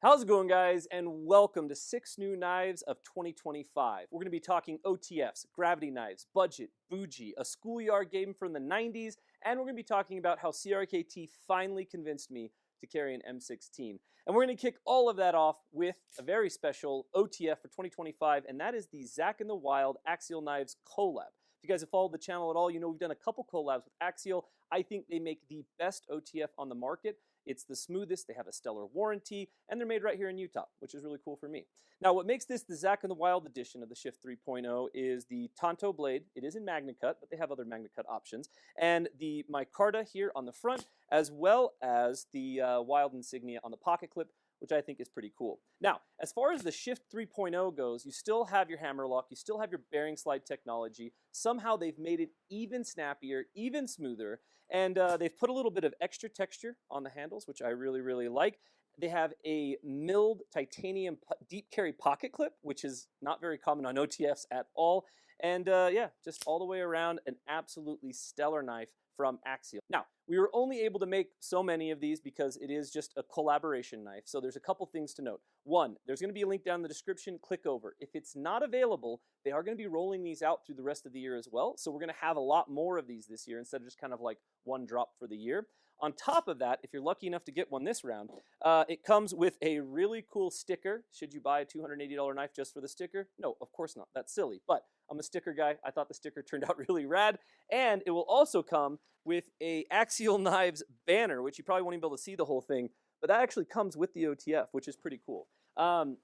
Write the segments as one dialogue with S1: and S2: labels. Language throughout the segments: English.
S1: How's it going, guys? And welcome to 6 new knives of 2025. We're going to be talking OTFs, gravity knives, budget, bougie, a schoolyard game from the 90s, and we're going to be talking about how CRKT finally convinced me to carry an M16. And we're going to kick all of that off with a very special OTF for 2025, and that is the Zach in the Wild Axial Knives collab. If you guys have followed the channel at all, you know we've done a couple collabs with Axial. I think they make the best OTF on the market. It's the smoothest, they have a stellar warranty, and they're made right here in Utah, which is really cool for me. Now, what makes this the Zach in the Wild edition of the Shift 3.0 is the Tonto blade. It is in MagnaCut, but they have other MagnaCut options. And the micarta here on the front, as well as the Wild insignia on the pocket clip, which I think is pretty cool. Now, as far as the Shift 3.0 goes, you still have your hammer lock, you still have your bearing slide technology. Somehow they've made it even snappier, even smoother, and they've put a little bit of extra texture on the handles, which I really like. They have a milled titanium deep carry pocket clip, which is not very common on OTFs at all. And yeah, just all the way around, an absolutely stellar knife from Axial. Now, we were only able to make so many of these because it is just a collaboration knife. So there's a couple things to note. One, there's going to be a link down in the description. Click over. If it's not available, they are going to be rolling these out through the rest of the year as well. So we're going to have a lot more of these this year instead of just kind of like one drop for the year. On top of that, if you're lucky enough to get one this round, it comes with a really cool sticker. Should you buy a $280 knife just for the sticker? No, of course not. That's silly. But I'm a sticker guy. I thought the sticker turned out really rad. And it will also come with a Axial Knives banner, which you probably won't even be able to see the whole thing. But that actually comes with the OTF, which is pretty cool.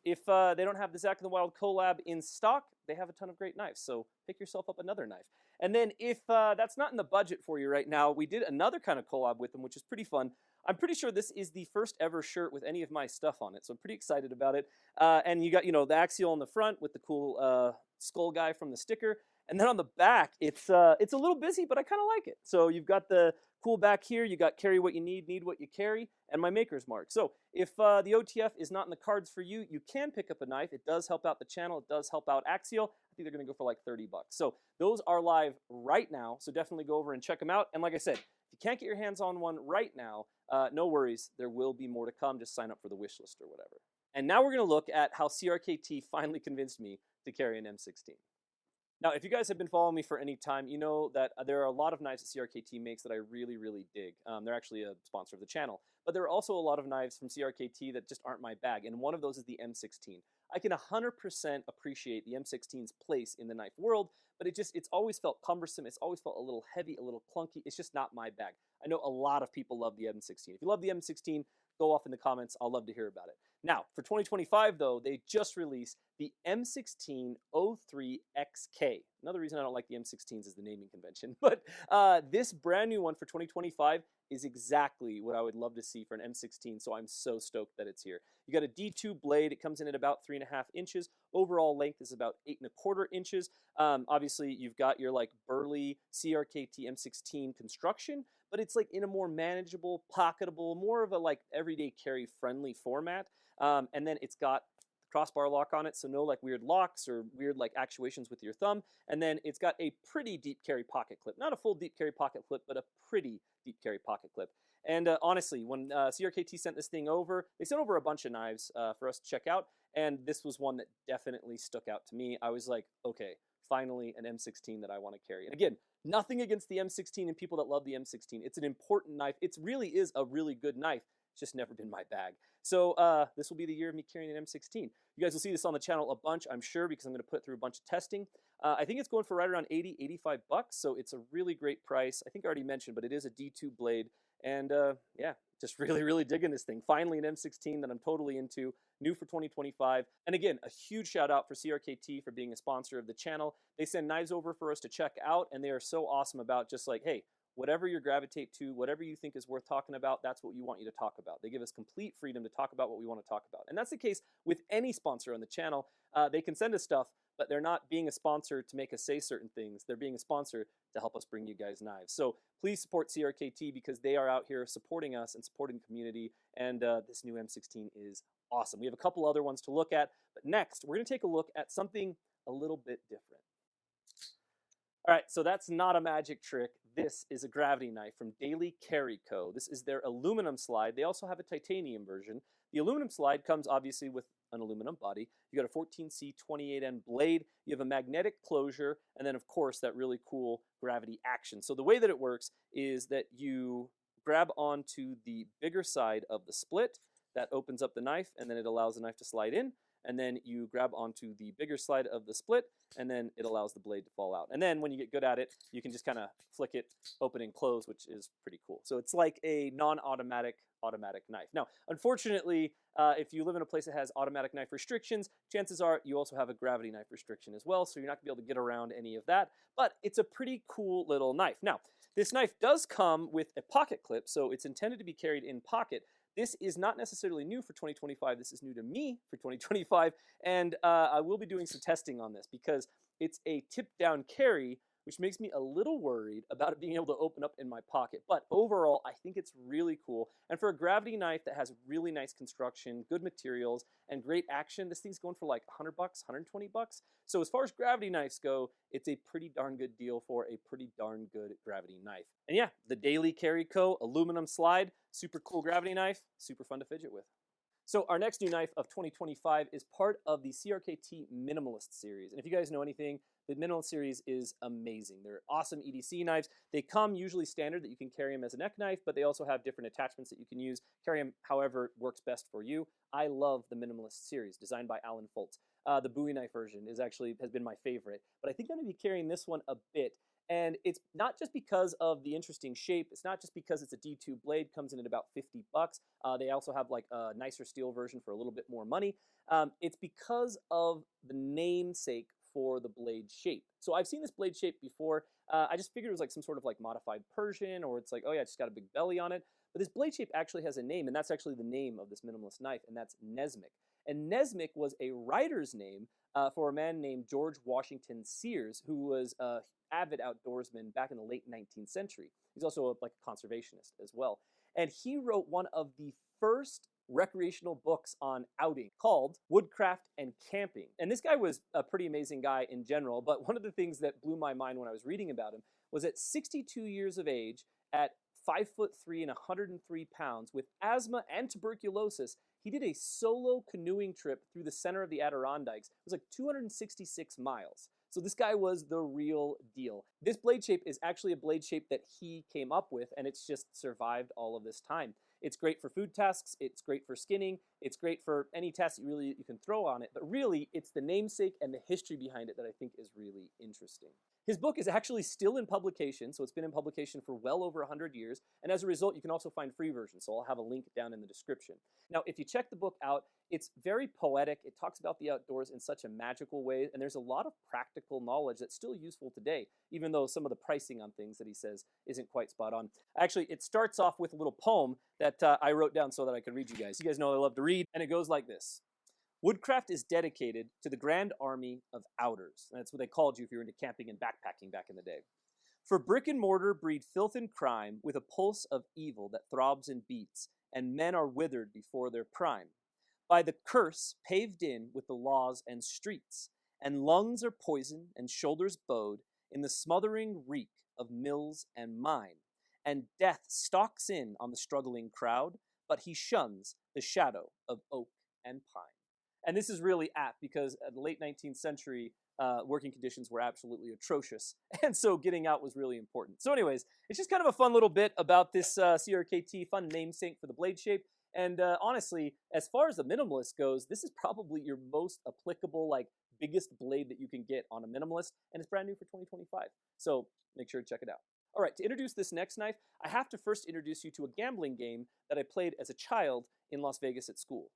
S1: If they don't have the Zach in the Wild collab in stock, they have a ton of great knives. So pick yourself up another knife. And then if that's not in the budget for you right now, we did another kind of collab with them, which is pretty fun. I'm pretty sure this is the first ever shirt with any of my stuff on it, so I'm pretty excited about it. And you got, you know, the Axial on the front with the cool skull guy from the sticker. And then on the back, it's a little busy, but I kind of like it. So you've got the cool back here. You got carry what you need what you carry, and my maker's mark. So if the OTF is not in the cards for you, you can pick up a knife. It does help out the channel. It does help out Axial. I think they're going to go for like 30 bucks. So those are live right now. So definitely go over and check them out. And like I said, if you can't get your hands on one right now, no worries. There will be more to come. Just sign up for the wish list or whatever. And now we're going to look at how CRKT finally convinced me to carry an M16. Now, if you guys have been following me for any time, you know that there are a lot of knives that CRKT makes that I really dig. They're actually a sponsor of the channel. But there are also a lot of knives from CRKT that just aren't my bag, and one of those is the M16. I can 100% appreciate the M16's place in the knife world, but it's always felt cumbersome. It's always felt a little heavy, a little clunky. It's just not my bag. I know a lot of people love the M16. If you love the M16, go off in the comments. I'll love to hear about it. Now, for 2025, though, they just released the M16 03XK. Another reason I don't like the M16s is the naming convention. But this brand new one for 2025 is exactly what I would love to see for an M16, so I'm so stoked that it's here. You got a D2 blade. It comes in at about 3.5 inches. Overall length is about 8.25 inches. Obviously, you've got your like burly CRKT M16 construction, but it's like in a more manageable, pocketable, more of a like everyday carry friendly format. And then it's got crossbar lock on it, so no like weird locks or weird like actuations with your thumb. And then it's got a pretty deep carry pocket clip. Not a full deep carry pocket clip, but a pretty deep carry pocket clip. And honestly, when CRKT sent this thing over, they sent over a bunch of knives for us to check out, and this was one that definitely stuck out to me. I was like, okay, finally an M16 that I want to carry. And again, nothing against the M16 and people that love the M16. It's an important knife. It really is a really good knife. It's just never been my bag. So this will be the year of me carrying an M16. You guys will see this on the channel a bunch, I'm sure, because I'm going to put it through a bunch of testing. I think it's going for right around 80, 85 bucks, so it's a really great price. I think I already mentioned, but it is a D2 blade. And yeah, just really digging this thing. Finally an M16 that I'm totally into, new for 2025. And again, a huge shout out for CRKT for being a sponsor of the channel. They send knives over for us to check out, and they are so awesome about just like, hey, whatever you gravitate to, whatever you think is worth talking about, that's what we want you to talk about. They give us complete freedom to talk about what we want to talk about. And that's the case with any sponsor on the channel. They can send us stuff, but they're not being a sponsor to make us say certain things. They're being a sponsor to help us bring you guys knives. So please support CRKT because they are out here supporting us and supporting the community. And this new M16 is awesome. We have a couple other ones to look at, but next we're going to take a look at something a little bit different. All right, so that's not a magic trick. This is a gravity knife from Daily Carry Co. This is their aluminum slide. They also have a titanium version. The aluminum slide comes obviously with an aluminum body. You got a 14C 28N blade. You have a magnetic closure, and then of course that really cool gravity action. So the way that it works is that you grab onto the bigger side of the split. That opens up the knife, and then it allows the knife to slide in. And then you grab onto the bigger slide of the split, and then it allows the blade to fall out. And then when you get good at it, you can just kind of flick it open and close, which is pretty cool. So it's like a non-automatic automatic knife. Now, unfortunately, if you live in a place that has automatic knife restrictions, chances are you also have a gravity knife restriction as well, so you're not going to be able to get around any of that. But it's a pretty cool little knife. Now, this knife does come with a pocket clip, so it's intended to be carried in pocket. This is not necessarily new for 2025. This is new to me for 2025, and I will be doing some testing on this because it's a tip-down carry, which makes me a little worried about it being able to open up in my pocket. But overall, I think it's really cool. And for a gravity knife that has really nice construction, good materials, and great action, this thing's going for like $100, $120. So as far as gravity knives go, it's a pretty darn good deal for a pretty darn good gravity knife. And yeah, the Daily Carry Co. aluminum slide, super cool gravity knife, super fun to fidget with. So our next new knife of 2025 is part of the CRKT Minimalist series. And if you guys know anything, the Minimalist series is amazing. They're awesome EDC knives. They come usually standard that you can carry them as a neck knife, but they also have different attachments that you can use. Carry them however works best for you. I love the Minimalist series, designed by Alan Foltz. The Bowie knife version has been my favorite, but I think I'm going to be carrying this one a bit. And it's not just because of the interesting shape. It's not just because it's a D2 blade, comes in at about $50. They also have like a nicer steel version for a little bit more money. It's because of the namesake for the blade shape. So I've seen this blade shape before. I just figured it was like some sort of like modified Persian, or it's like, oh yeah, it's just got a big belly on it. But this blade shape actually has a name, and that's actually the name of this minimalist knife, and that's Nessmuk. And Nessmuk was a writer's name for a man named George Washington Sears, who was a avid outdoorsman back in the late 19th century. He's also like a conservationist as well. And he wrote one of the first recreational books on outing called Woodcraft and Camping. And this guy was a pretty amazing guy in general, but one of the things that blew my mind when I was reading about him was at 62 years of age, at 5'3" and 103 pounds, with asthma and tuberculosis, he did a solo canoeing trip through the center of the Adirondacks. It was like 266 miles. So this guy was the real deal. This blade shape is actually a blade shape that he came up with, and it's just survived all of this time. It's great for food tasks, it's great for skinning, it's great for any task you can throw on it, but really it's the namesake and the history behind it that I think is really interesting. His book is actually still in publication, so it's been in publication for well over 100 years, and as a result you can also find free versions, so I'll have a link down in the description. Now if you check the book out, it's very poetic, it talks about the outdoors in such a magical way, and there's a lot of practical knowledge that's still useful today, even though some of the pricing on things that he says isn't quite spot on. Actually, it starts off with a little poem that I wrote down so that I could read you guys. You guys know I love to read, and it goes like this. Woodcraft is dedicated to the Grand Army of Outers. And that's what they called you if you were into camping and backpacking back in the day. For brick and mortar breed filth and crime with a pulse of evil that throbs and beats, and men are withered before their prime. By the curse paved in with the laws and streets, and lungs are poisoned and shoulders bowed in the smothering reek of mills and mine, and death stalks in on the struggling crowd, but he shuns the shadow of oak and pine. And this is really apt because at the late 19th century, working conditions were absolutely atrocious, and so getting out was really important. So anyways, it's just kind of a fun little bit about this CRKT, fun namesake for the blade shape. And honestly, as far as the Minimalist goes, this is probably your most applicable, like, biggest blade that you can get on a Minimalist, and it's brand new for 2025. So make sure to check it out. All right, to introduce this next knife, I have to first introduce you to a gambling game that I played as a child in Las Vegas at school.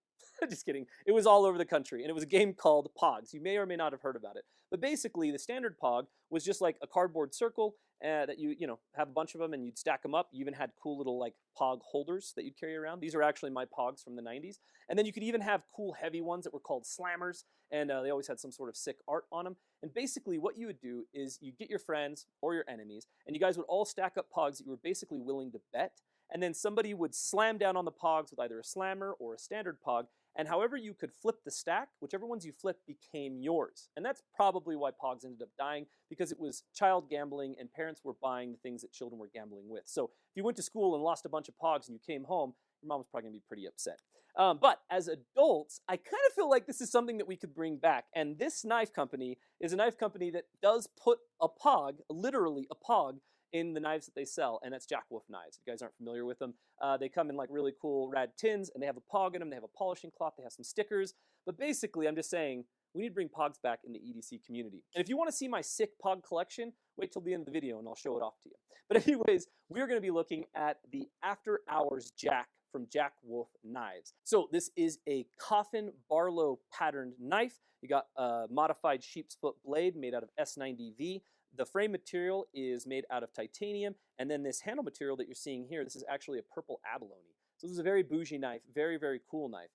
S1: Just kidding. It was all over the country, and it was a game called Pogs. You may or may not have heard about it. But basically, the standard Pog was just like a cardboard circle that you have a bunch of them, and you'd stack them up. You even had cool little like Pog holders that you'd carry around. These are actually my Pogs from the 90s. And then you could even have cool heavy ones that were called slammers, and they always had some sort of sick art on them. And basically what you would do is you'd get your friends or your enemies, and you guys would all stack up Pogs that you were basically willing to bet, and then somebody would slam down on the Pogs with either a slammer or a standard Pog, and however you could flip the stack, whichever ones you flipped became yours. And that's probably why Pogs ended up dying, because it was child gambling and parents were buying the things that children were gambling with. So if you went to school and lost a bunch of Pogs and you came home, your mom was probably going to be pretty upset. But as adults, I kind of feel like this is something that we could bring back. And this knife company is a knife company that does put a POG, literally a POG, in the knives that they sell, and that's Jack Wolf knives. If you guys aren't familiar with them, they come in like really cool rad tins, and they have a POG in them. They have a polishing cloth. They have some stickers. But basically, I'm just saying, we need to bring POGs back in the EDC community. And if you want to see my sick POG collection, wait till the end of the video and I'll show it off to you. But anyways, we're going to be looking at the After Hours Jack from Jack Wolf Knives. So this is a coffin Barlow patterned knife. You got a modified sheep's foot blade made out of S90V. The frame material is made out of titanium, and then this handle material that you're seeing here, this is actually a purple abalone. So this is a very bougie knife, very, very cool knife.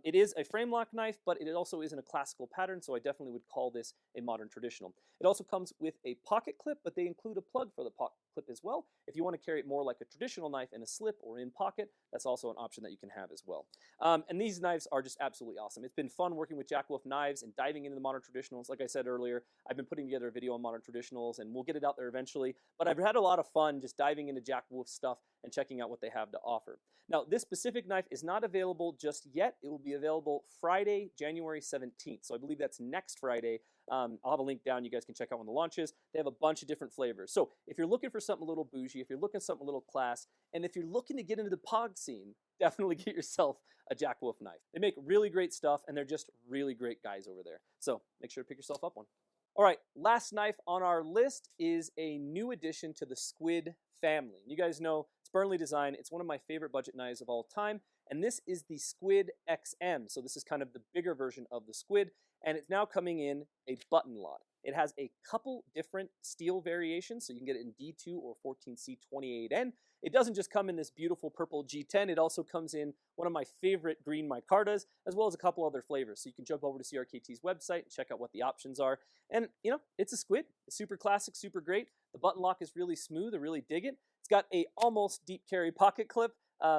S1: It is a frame lock knife, but it also isn't a classical pattern, so I definitely would call this a modern traditional. It also comes with a pocket clip, but they include a plug for the pocket clip as well. If you want to carry it more like a traditional knife in a slip or in pocket, that's also an option that you can have as well. And these knives are just absolutely awesome. It's been fun working with Jack Wolf Knives and diving into the modern traditionals. Like I said earlier, I've been putting together a video on modern traditionals, and we'll get it out there eventually. But I've had a lot of fun just diving into Jack Wolf stuff and checking out what they have to offer. Now, this specific knife is not available just yet. It will be available Friday, January 17th. So I believe that's next Friday. I'll have a link down. You guys can check out when the launch is. They have a bunch of different flavors. So if you're looking for something a little bougie, if you're looking for something a little class, and if you're looking to get into the POG scene, definitely get yourself a Jack Wolf knife. They make really great stuff, and they're just really great guys over there. So make sure to pick yourself up one. All right, last knife on our list is a new addition to the Squid family. You guys know it's Burnley design. It's one of my favorite budget knives of all time, and this is the Squid XM. So this is kind of the bigger version of the Squid, and it's now coming in a button lock. It has a couple different steel variations, so you can get it in D2 or 14C28N. It doesn't just come in this beautiful purple G10, it also comes in one of my favorite green micartas, as well as a couple other flavors. So you can jump over to CRKT's website and check out what the options are. And, you know, it's a Squid. It's super classic, super great. The button lock is really smooth. I really dig it. It's got a almost deep carry pocket clip,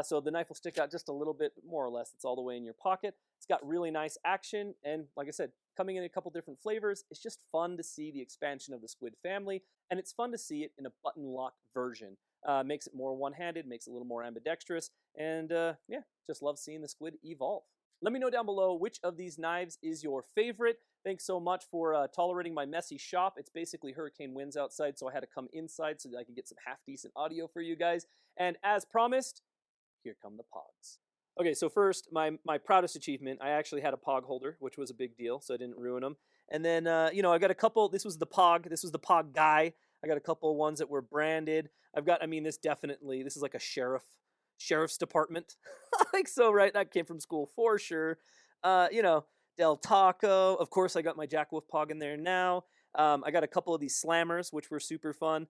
S1: so the knife will stick out just a little bit, more or less. It's all the way in your pocket. It's got really nice action, and like I said, coming in a couple different flavors. It's just fun to see the expansion of the Squid family, and it's fun to see it in a button lock version. Makes it more one-handed, makes it a little more ambidextrous, and yeah, just love seeing the Squid evolve. Let me know down below which of these knives is your favorite. Thanks so much for tolerating my messy shop. It's basically hurricane winds outside, so I had to come inside so that I could get some half-decent audio for you guys. And as promised, here come the POGs. Okay, so first, my proudest achievement, I actually had a POG holder, which was a big deal, so I didn't ruin them. And then, you know, I got a couple, this was the POG guy. I got a couple ones that were branded. I've got, I mean, this is like a sheriff's department. I think so, right? That came from school for sure. You know, Del Taco. Of course, I got my Jack Wolf POG in there now. I got a couple of these slammers, which were super fun.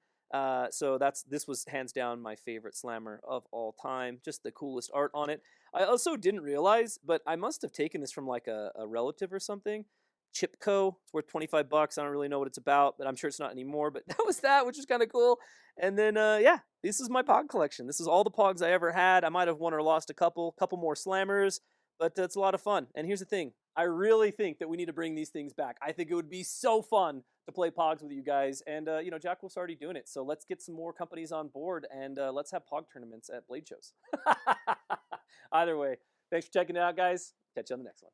S1: So this was hands down my favorite slammer of all time. Just the coolest art on it. I also didn't realize, but I must have taken this from like a relative or something. Chipco. It's worth 25 bucks. I don't really know what it's about, but I'm sure it's not anymore. But that was that, which is kind of cool. And then, yeah, this is my POG collection. This is all the POGs I ever had. I might have won or lost a couple more slammers, but it's a lot of fun. And here's the thing. I really think that we need to bring these things back. I think it would be so fun to play POGs with you guys. And, you know, Jack Wolf's already doing it. So let's get some more companies on board, and let's have POG tournaments at Blade shows. Either way, thanks for checking it out, guys. Catch you on the next one.